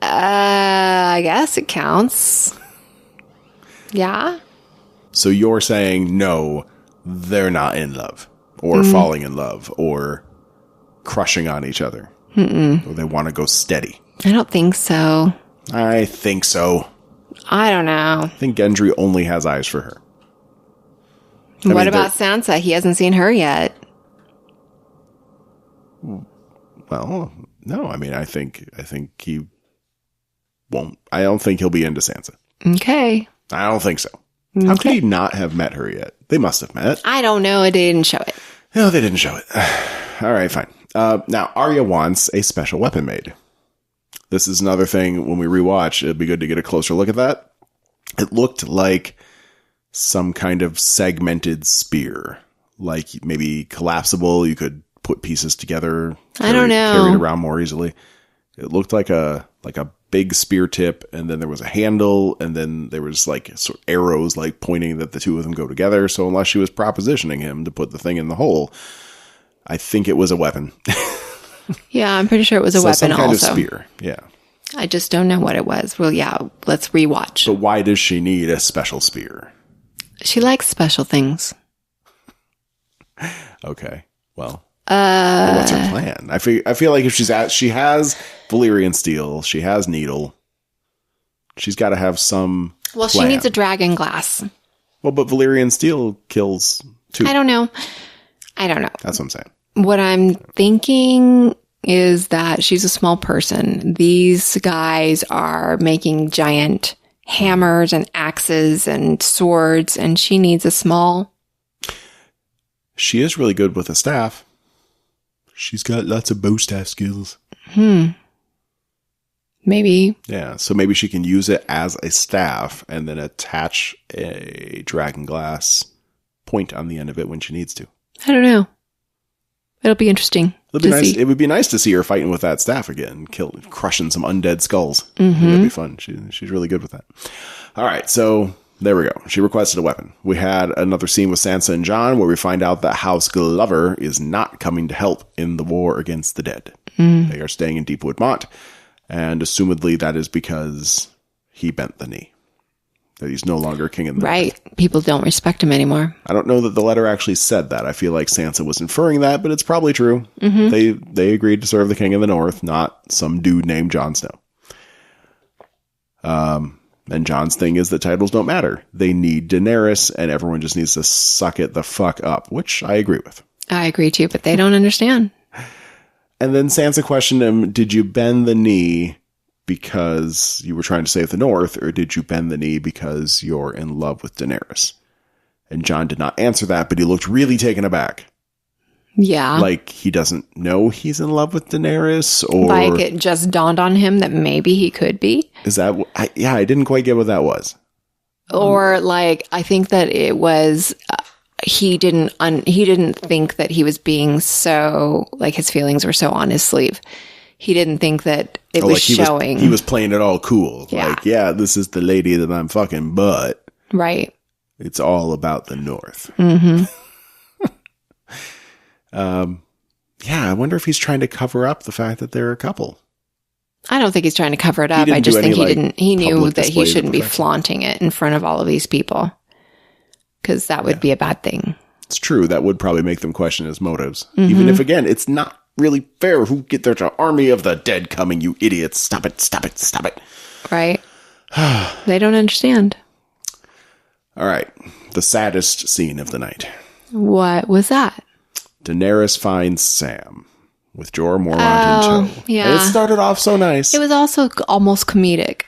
I guess it counts. Yeah. So you're saying, no, they're not in love, or falling in love, or crushing on each other. Or they want to go steady. I don't think so. I think so. I don't know. I think Gendry only has eyes for her. What about Sansa? He hasn't seen her yet. Well, no. I mean, I think he won't. I don't think he'll be into Sansa. Okay. I don't think so. Okay. How could he not have met her yet? They must have met. I don't know. They didn't show it. No, they didn't show it. All right, fine. Now, Arya wants a special weapon made. This is another thing when we rewatch. It'd be good to get a closer look at that. It looked like some kind of segmented spear, like maybe collapsible. You could put pieces together. I don't know. Carry it around more easily. It looked like a big spear tip, and then there was a handle, and then there was like sort of arrows like pointing that the two of them go together. So unless she was propositioning him to put the thing in the hole, I think it was a weapon. Yeah, I'm pretty sure it was a weapon some kind also. of spear, yeah. I just don't know what it was. Well, yeah, let's rewatch. But why does she need a special spear? She likes special things. Okay, well, what's her plan? I feel like if she has Valyrian steel, she has needle. She's got to have some. Well, plan. she needs a dragon glass. Well, but Valyrian steel kills too. I don't know. That's what I'm saying. What I'm thinking is that she's a small person. These guys are making giant hammers and axes and swords, and she needs a small. She is really good with a staff. She's got lots of bow staff skills. Maybe. Yeah, so maybe she can use it as a staff and then attach a dragon glass point on the end of it when she needs to. I don't know. It'll be interesting. It would be nice to see her fighting with that staff again, crushing some undead skulls. That'd be fun. She's really good with that. All right, so there we go. She requested a weapon. We had another scene with Sansa and Jon where we find out that House Glover is not coming to help in the war against the dead. They are staying in Deepwood Mont, and assumedly that is because he bent the knee. That he's no longer king of the North. Right. People don't respect him anymore. I don't know that the letter actually said that. I feel like Sansa was inferring that, but it's probably true. They agreed to serve the king of the North, not some dude named Jon Snow. And Jon's thing is that titles don't matter. They need Daenerys, and everyone just needs to suck it the fuck up, which I agree with. I agree too, but they don't understand. And then Sansa questioned him, did you bend the knee because you were trying to save the North, or did you bend the knee because you're in love with Daenerys? And Jon did not answer that, but he looked really taken aback. Yeah. Like he doesn't know he's in love with Daenerys, or like it just dawned on him that maybe he could be. Is that? I didn't quite get what that was. Or like, I think that it was, he didn't think that he was being so, like his feelings were so on his sleeve. He didn't think that it was showing. He was playing it all cool. Yeah. Like, yeah, this is the lady that I'm fucking, but right. It's all about the North. Mm-hmm. Yeah, I wonder if he's trying to cover up the fact that they're a couple. I don't think he's trying to cover it up. I just think he knew that he shouldn't be flaunting it in front of all of these people. Because that would be a bad thing. It's true. That would probably make them question his motives. Mm-hmm. Even if, again, it's not really fair. There's an army of the dead coming, you idiots. Stop it, stop it, stop it. Right. They don't understand. All right. The saddest scene of the night. What was that? Daenerys finds Sam with Jorah Mormont in tow. Yeah. And it started off so nice. It was also almost comedic.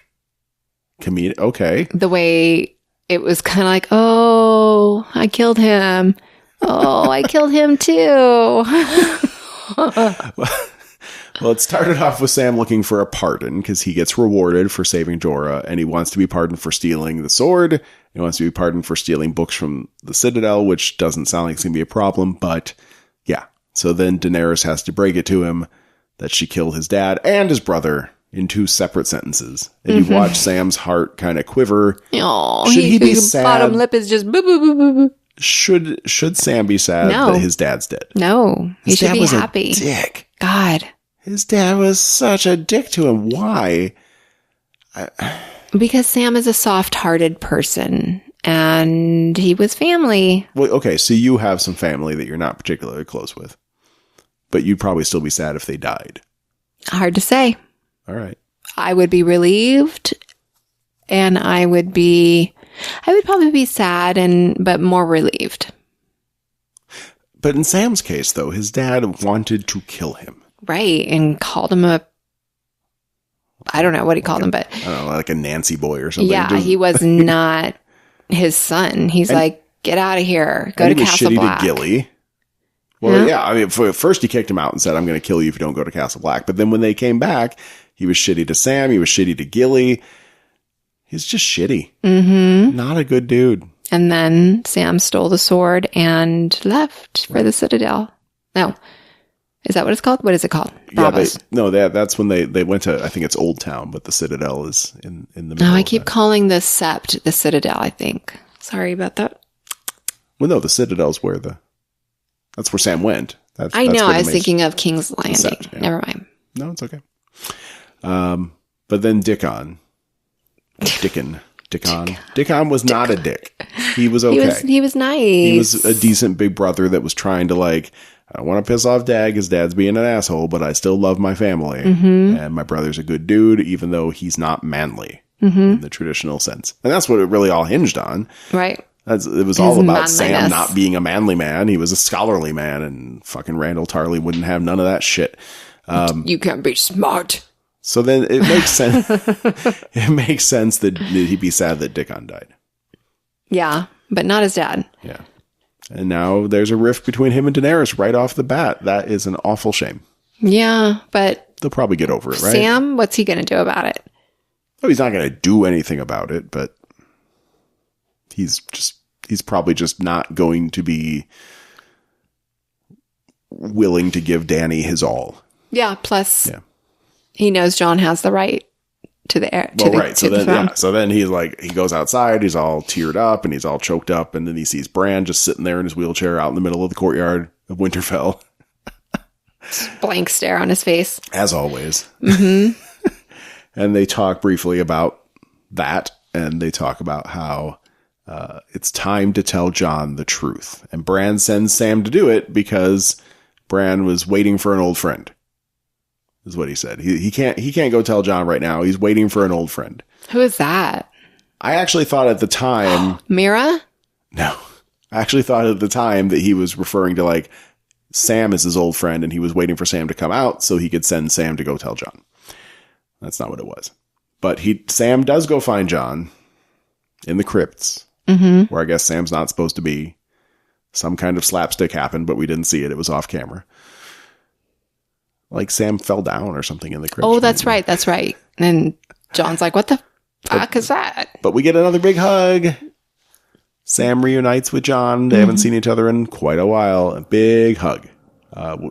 Comedic? Okay. The way it was kind of like, oh, I killed him. Oh, I killed him too. Well, it started off with Sam looking for a pardon because he gets rewarded for saving Jorah, and he wants to be pardoned for stealing the sword. He wants to be pardoned for stealing books from the Citadel, which doesn't sound like it's going to be a problem, but yeah. So then Daenerys has to break it to him that she killed his dad and his brother in 2 separate sentences. And you watch Sam's heart kind of quiver. Oh, should he be sad? Bottom lip is just boo, boo, boo, boo, boo. Should Sam be sad that his dad's dead? No, he should be happy. A dick. God. His dad was such a dick to him. Why? Because Sam is a soft-hearted person, and he was family. Well, okay, so you have some family that you're not particularly close with, but you'd probably still be sad if they died. Hard to say. All right. I would be relieved, and I would probably be sad, but more relieved. But in Sam's case, though, his dad wanted to kill him. Right, and called him I don't know what he called him, but I don't know, like a Nancy boy or something. Yeah, he was not his son. He's like, get out of here. Go to Castle Black. He was shitty to Gilly. Well, yeah, I mean, first he kicked him out and said, I'm going to kill you if you don't go to Castle Black. But then when they came back, he was shitty to Sam. He was shitty to Gilly. He's just shitty. Mm-hmm. Not a good dude. And then Sam stole the sword and left for the Citadel. No. Is that what it's called? What is it called? Bravos. Yeah, that's when they went to, I think it's Old Town, but the Citadel is in the middle. No, I keep calling the Sept the Citadel, I think. Sorry about that. Well, no, the Citadel's that's where Sam went. I know, I was thinking of King's Landing. Sept, yeah. Never mind. No, it's okay. But then Dickon was not a dick. He was okay. He was nice. He was a decent big brother that was trying to I don't want to piss off Dad because Dad's being an asshole, but I still love my family. Mm-hmm. And my brother's a good dude, even though he's not manly in the traditional sense. And that's what it really all hinged on. Right. It was all about Sam not being a manly man. He was a scholarly man, and fucking Randall Tarley wouldn't have none of that shit. You can't be smart. So then it makes sense. It makes sense that he'd be sad that Dickon died. Yeah, but not his dad. Yeah. And now there's a rift between him and Daenerys right off the bat. That is an awful shame. Yeah, but they'll probably get over it, right? Sam, what's he going to do about it? Oh, he's not going to do anything about it, but he's probably just not going to be willing to give Dany his all. Yeah, plus he knows Jon has the right to the air. So then he's he goes outside, he's all teared up and he's all choked up, and then he sees Bran just sitting there in his wheelchair out in the middle of the courtyard of Winterfell. Blank stare on his face. As always. Mm-hmm. And they talk briefly about that, and they talk about how it's time to tell Jon the truth. And Bran sends Sam to do it because Bran was waiting for an old friend. Is what he said. He can't go tell Jon right now. He's waiting for an old friend. Who is that? I actually thought at the time Mira? No. I actually thought at the time that he was referring to Sam as his old friend, and he was waiting for Sam to come out so he could send Sam to go tell Jon. That's not what it was. But Sam does go find Jon in the crypts, where I guess Sam's not supposed to be. Some kind of slapstick happened, but we didn't see it. It was off camera. Like Sam fell down or something in the crypt. Oh, that's right. That's right. And John's like, what the fuck is that? But we get another big hug. Sam reunites with John. They haven't seen each other in quite a while. A big hug.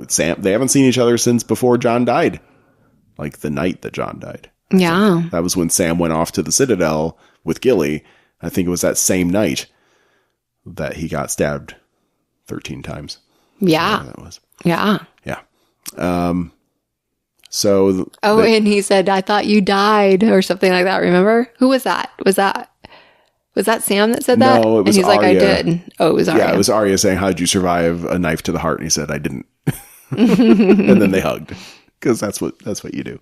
Sam, they haven't seen each other since before John died. Like the night that John died. Yeah. That was when Sam went off to the Citadel with Gilly. I think it was that same night that he got stabbed 13 times. Yeah. That was. Yeah. Yeah. So. And he said, I thought you died or something like that. Remember? Who was that? Was that Sam that said that? No, it was And he's Arya. like, I did. Oh, it was Arya. Yeah, it was Arya saying, how did you survive a knife to the heart? And he said, I didn't. And then they hugged. Because that's what you do.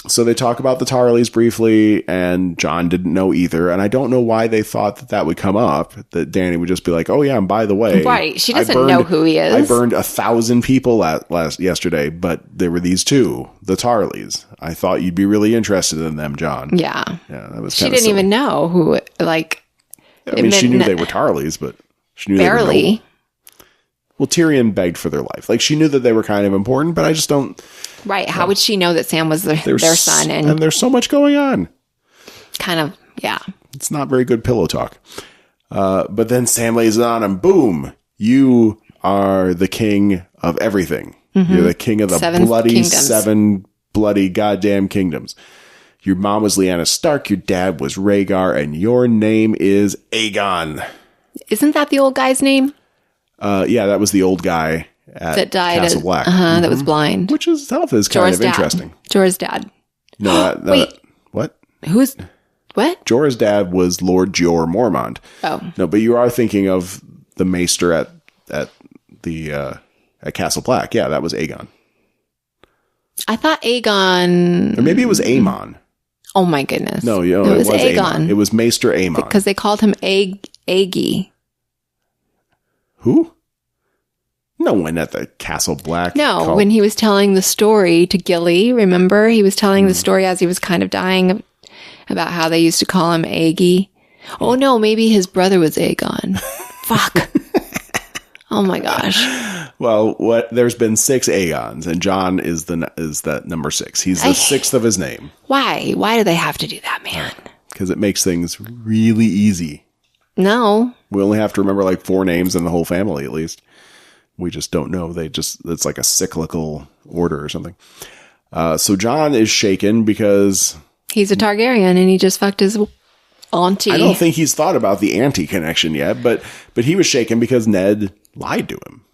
So they talk about the Tarleys briefly, and John didn't know either. And I don't know why they thought that would come up, that Dany would just be like, oh yeah, and by the way. Right. She doesn't know who he is. I burned 1,000 people yesterday, but there were these two, the Tarleys. I thought you'd be really interested in them, John. Yeah. Yeah, that was She didn't even know who, like. I mean, she knew they were Tarleys, but she knew barely. They were noble. Well, Tyrion begged for their life. Like, she knew that they were kind of important, but I just don't. Right. How would she know that Sam was their son? And there's so much going on. Kind of, yeah. It's not very good pillow talk. But then Sam lays it on him. Boom. You are the king of everything. You're the king of the seven bloody goddamn kingdoms. Your mom was Lyanna Stark. Your dad was Rhaegar. And your name is Aegon. Isn't that the old guy's name? Yeah, that was the old guy that died Castle Black. That was blind. Which itself is kind Jorah's of dad. interesting. Jorah's dad. No, wait. What? Who's... What? Jorah's dad was Lord Jeor Mormont. Oh. No, but you are thinking of the maester at Castle Black. Yeah, that was Aegon. I thought Aegon... Or maybe it was Aemon. Oh my goodness. No, it was Aegon. It was Maester Aemon. Because they called him Aegi. Who? No one at the Castle Black. No, when he was telling the story to Gilly, remember? He was telling the story as he was kind of dying about how they used to call him Aegi. Oh no, maybe his brother was Aegon. Fuck. Oh my gosh. Well, there's been 6 Aegons, and John is that number 6. He's the 6th of his name. Why? Why do they have to do that, man? Because it makes things really easy. No. We only have to remember like 4 names in the whole family, at least. We just don't know. It's like a cyclical order or something. So John is shaken because he's a Targaryen and he just fucked his auntie. I don't think he's thought about the auntie connection yet, but he was shaken because Ned lied to him.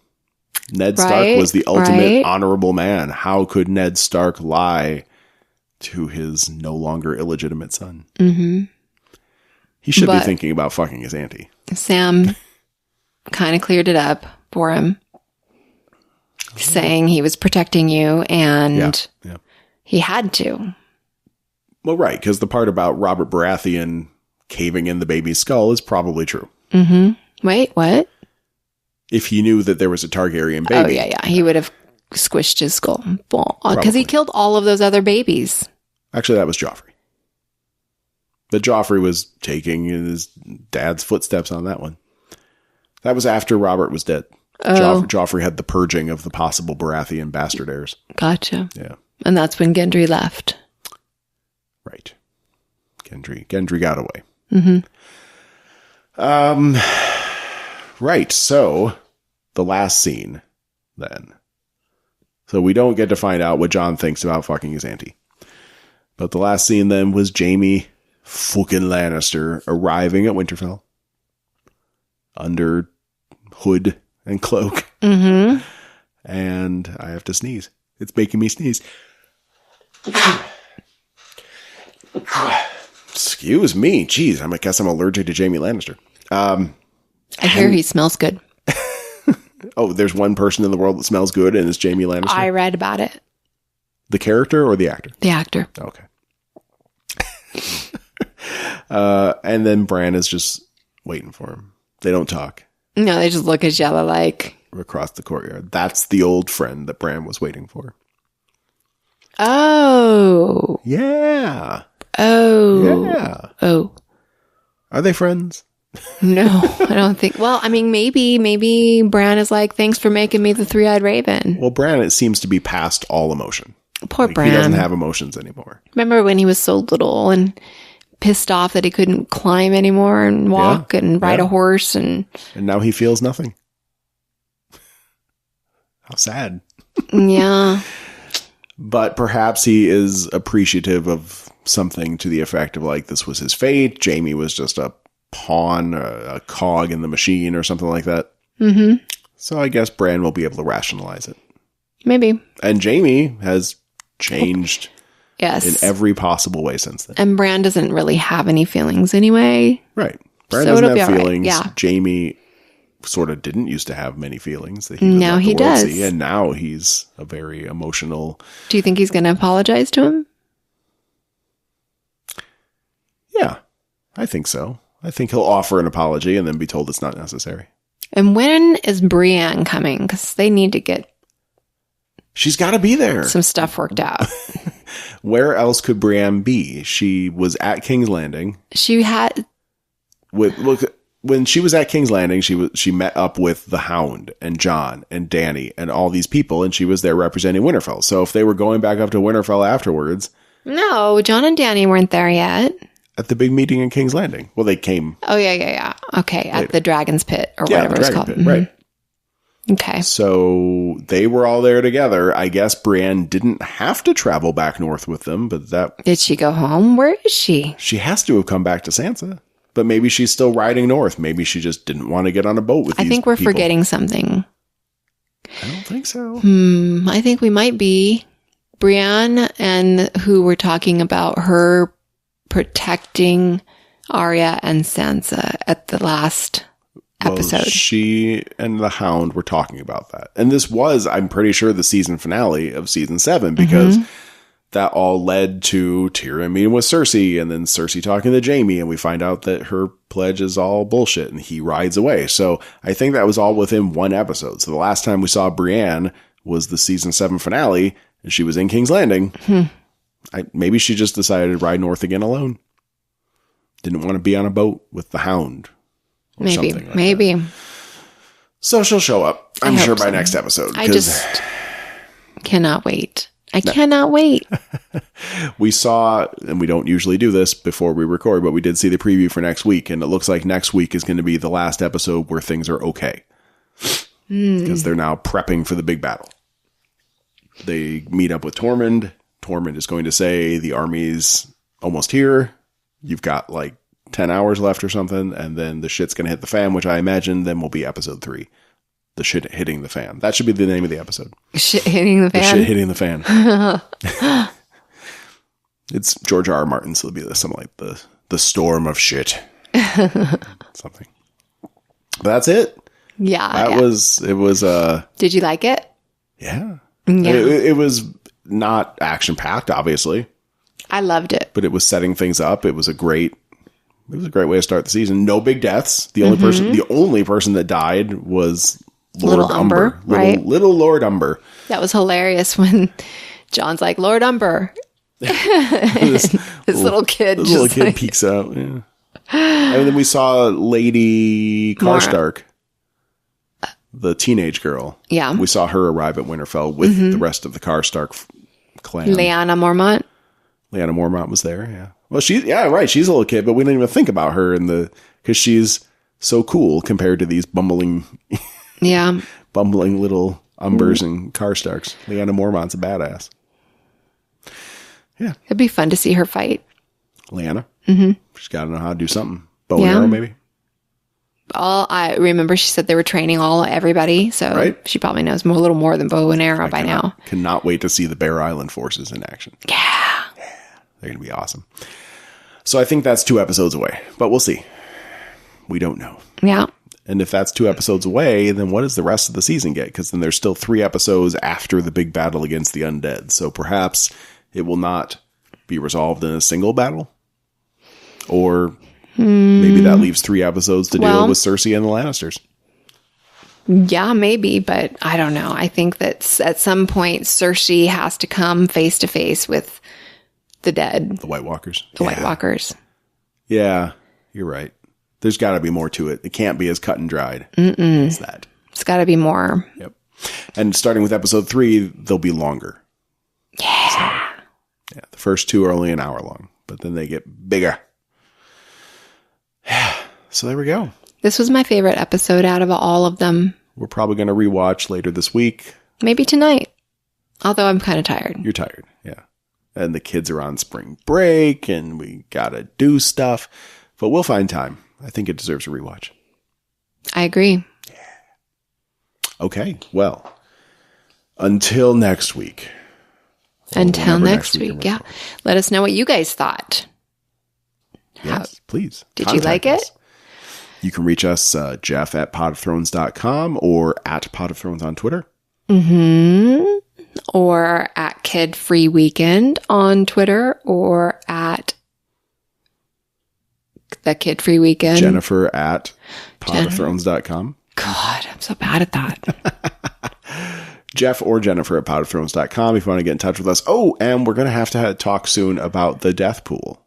Ned Stark was the ultimate honorable man. How could Ned Stark lie to his no longer illegitimate son? Mm-hmm. He should be thinking about fucking his auntie. Sam kind of cleared it up for him, saying he was protecting you and he had to. Well, right, because the part about Robert Baratheon caving in the baby's skull is probably true. Mm-hmm. Wait, what? If he knew that there was a Targaryen baby. Oh, yeah. He would have squished his skull. Because he killed all of those other babies. Actually, that was Joffrey. But Joffrey was taking his dad's footsteps on that one. That was after Robert was dead. Oh. Joffrey had the purging of the possible Baratheon bastard heirs. Gotcha. Yeah. And that's when Gendry left. Right. Gendry got away. Mm-hmm. Right. So the last scene then. So we don't get to find out what Jon thinks about fucking his auntie. But the last scene then was Jaime fucking Lannister arriving at Winterfell under hood and cloak. Mm-hmm. And I have to sneeze. It's making me sneeze. Excuse me. Jeez, I guess I'm allergic to Jaime Lannister. I hear he smells good. Oh, there's one person in the world that smells good, and it's Jaime Lannister? I read about it. The character or the actor? The actor. Okay. And then Bran is just waiting for him. They don't talk. No, they just look at each other like... across the courtyard. That's the old friend that Bran was waiting for. Oh. Yeah. Oh. Yeah. Oh. Are they friends? No, I don't think. Well, I mean, maybe Bran is like, thanks for making me the three-eyed raven. Well, Bran, it seems to be past all emotion. Poor Bran. He doesn't have emotions anymore. Remember when he was so little and pissed off that he couldn't climb anymore and walk and ride a horse and now he feels nothing. How sad. Yeah. But perhaps he is appreciative of something to the effect of like, this was his fate. Jaime was just a pawn, a cog in the machine or something like that. Mm-hmm. So I guess Bran will be able to rationalize it. Maybe. And Jaime has changed yes. in every possible way since then. And Bran doesn't really have any feelings anyway. Right. Bran So doesn't it'll have be all right. feelings. Yeah. Jaime sort of didn't used to have many feelings. That Now he does. See, and now he's a very emotional. Do you think he's going to apologize to him? Yeah, I think so. I think he'll offer an apology and then be told it's not necessary. And when is Brienne coming? Because they need to get She's got to be there. some stuff worked out. Where else could Brienne be? She was at King's Landing. She had... When she was at King's Landing, she met up with the Hound and Jon and Dany and all these people, and she was there representing Winterfell. So if they were going back up to Winterfell afterwards... No, Jon and Dany weren't there yet. At the big meeting in King's Landing. Well, they came... Oh, yeah. Okay, at the Dragon's Pit or whatever it's called. Pit, right. Okay. So they were all there together. I guess Brienne didn't have to travel back north with them, but that... Did she go home? Where is she? She has to have come back to Sansa. But maybe she's still riding north. Maybe she just didn't want to get on a boat with these I think we're people. forgetting something. I don't think so. I think we might be. Brienne and who we're talking about her protecting Arya and Sansa at the last episode. Well, she and the Hound were talking about that. And this was, I'm pretty sure, the season finale of season 7 because that all led to Tyrion meeting with Cersei and then Cersei talking to Jaime and we find out that her pledge is all bullshit and he rides away. So I think that was all within one episode. So the last time we saw Brienne was the season 7 finale and she was in King's Landing. Maybe she just decided to ride north again alone. Didn't want to be on a boat with the Hound. Maybe. That. So she'll show up, I'm sure, by next episode. I just cannot wait. I cannot wait. We saw, and we don't usually do this before we record, but we did see the preview for next week, and it looks like next week is going to be the last episode where things are okay. Because they're now prepping for the big battle. They meet up with Tormund. Tormund is going to say, the army's almost here. You've got like 10 hours left or something, and then the shit's going to hit the fan, which I imagine then will be episode 3. The shit hitting the fan. That should be the name of the episode. Shit hitting the fan? The shit hitting the fan. It's George R. Martin, so it'll be something like the storm of shit. Something. But that's it. Yeah. It was, Did you like it? Yeah. Yeah. It was not action-packed, obviously. I loved it. But it was setting things up. It was a great way to start the season. No big deaths. The only person that died was Lord Umber. Right? Little Lord Umber. That was hilarious when John's like, Lord Umber. His little kid peeks out. Yeah. And then we saw Lady Karstark, the teenage girl. Yeah. We saw her arrive at Winterfell with the rest of the Karstark clan. Lyanna Mormont. Lyanna Mormont was there, yeah. Well, she's a little kid, but we didn't even think about her because she's so cool compared to these bumbling little Umbers and Karstarks. Lyanna Mormont's a badass. Yeah. It'd be fun to see her fight. Lyanna? Mm-hmm. She's got to know how to do something. Bow and arrow, maybe? I remember she said they were training everybody, so she probably knows a little more than bow and arrow by now. Cannot wait to see the Bear Island forces in action. Yeah. They're going to be awesome. So I think that's 2 episodes away, but we'll see. We don't know. Yeah. And if that's 2 episodes away, then what does the rest of the season get? Because then there's still 3 episodes after the big battle against the undead. So perhaps it will not be resolved in a single battle. Or maybe that leaves 3 episodes to deal with Cersei and the Lannisters. Yeah, maybe, but I don't know. I think that at some point Cersei has to come face to face with the dead. The White Walkers. The White Walkers. Yeah, you're right. There's got to be more to it. It can't be as cut and dried as that. It's got to be more. Yep. And starting with episode 3, they'll be longer. Yeah. So, yeah. The first 2 are only an hour long, but then they get bigger. So there we go. This was my favorite episode out of all of them. We're probably going to rewatch later this week. Maybe tonight. Although I'm kind of tired. You're tired. Yeah. And the kids are on spring break and we got to do stuff, but we'll find time. I think it deserves a rewatch. I agree. Yeah. Okay. Well, until next week. Until next week. Yeah. Let us know what you guys thought. Yes, please. Did you like it? You can reach us, Jeff at potofthrones.com or at Pot of Thrones on Twitter. Or at Kid Free Weekend on Twitter or at the Kid Free Weekend. Jennifer at potofthrones.com. God, I'm so bad at that. Jeff or Jennifer at potofthrones.com if you want to get in touch with us. Oh, and we're going to have talk soon about the death pool.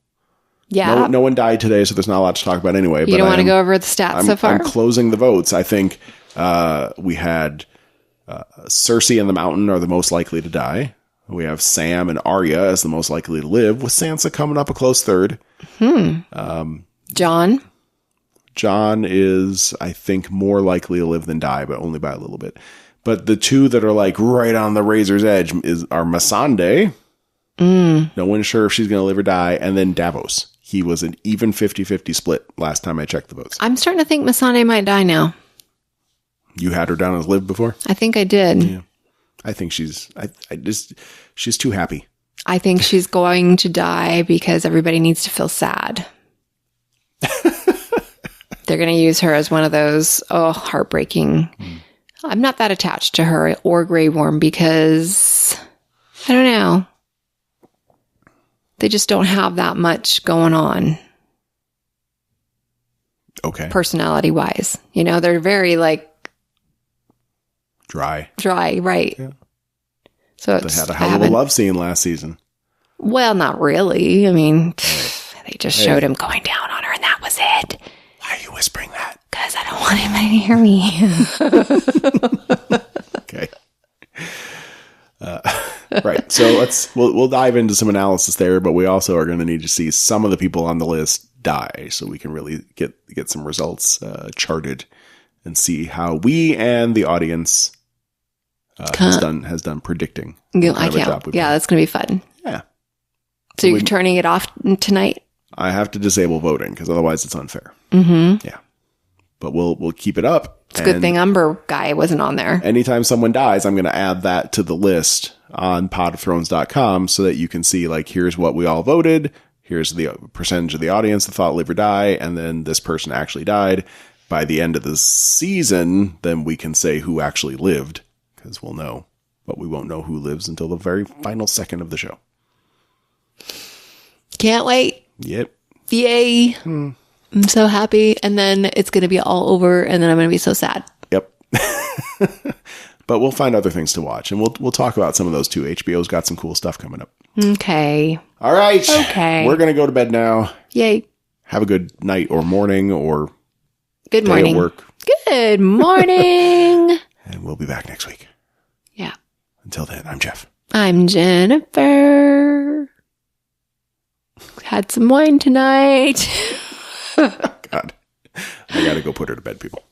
Yeah. No one died today, so there's not a lot to talk about anyway. You don't want to go over the stats so far? I'm closing the votes. I think we had Cersei and the Mountain are the most likely to die. We have Sam and Arya as the most likely to live, with Sansa coming up a close third. John is, I think, more likely to live than die, but only by a little bit. But the two that are like right on the razor's edge are Missandei. No one's sure if she's going to live or die. And then Davos. He was an even 50-50 split last time I checked the votes. I'm starting to think Missandei might die now. You had her down as live before? I think I did. Yeah. I think she's too happy. I think she's going to die because everybody needs to feel sad. They're going to use her as one of those, heartbreaking. I'm not that attached to her or Grey Worm because, I don't know. They just don't have that much going on. Okay. Personality-wise. They're very, Dry, right. Yeah. So they had a hell of a love scene last season. Well, not really. I mean, they just showed him going down on her and that was it. Why are you whispering that? Because I don't want anybody to hear me. Okay. Right. So we'll dive into some analysis there, but we also are going to need to see some of the people on the list die so we can really get some results charted and see how we and the audience has done predicting. I can't. Yeah, that's going to be fun. Yeah. So you're turning it off tonight? I have to disable voting because otherwise it's unfair. Mm-hmm. Yeah. But we'll keep it up. It's a good thing Umber guy wasn't on there. Anytime someone dies, I'm going to add that to the list on potofthrones.com so that you can see, here's what we all voted. Here's the percentage of the audience that thought live or die. And then this person actually died. By the end of the season, then we can say who actually lived because we'll know. But we won't know who lives until the very final second of the show. Can't wait. Yep. Yay. I'm so happy. And then it's going to be all over and then I'm going to be so sad. Yep. But we'll find other things to watch and we'll talk about some of those too. HBO's got some cool stuff coming up. Okay. All right. Okay. We're going to go to bed now. Yay. Have a good night or morning or good morning. Day at work. Good morning. And we'll be back next week. Yeah. Until then, I'm Jeff. I'm Jennifer. Had some wine tonight. God. I got to go put her to bed, people.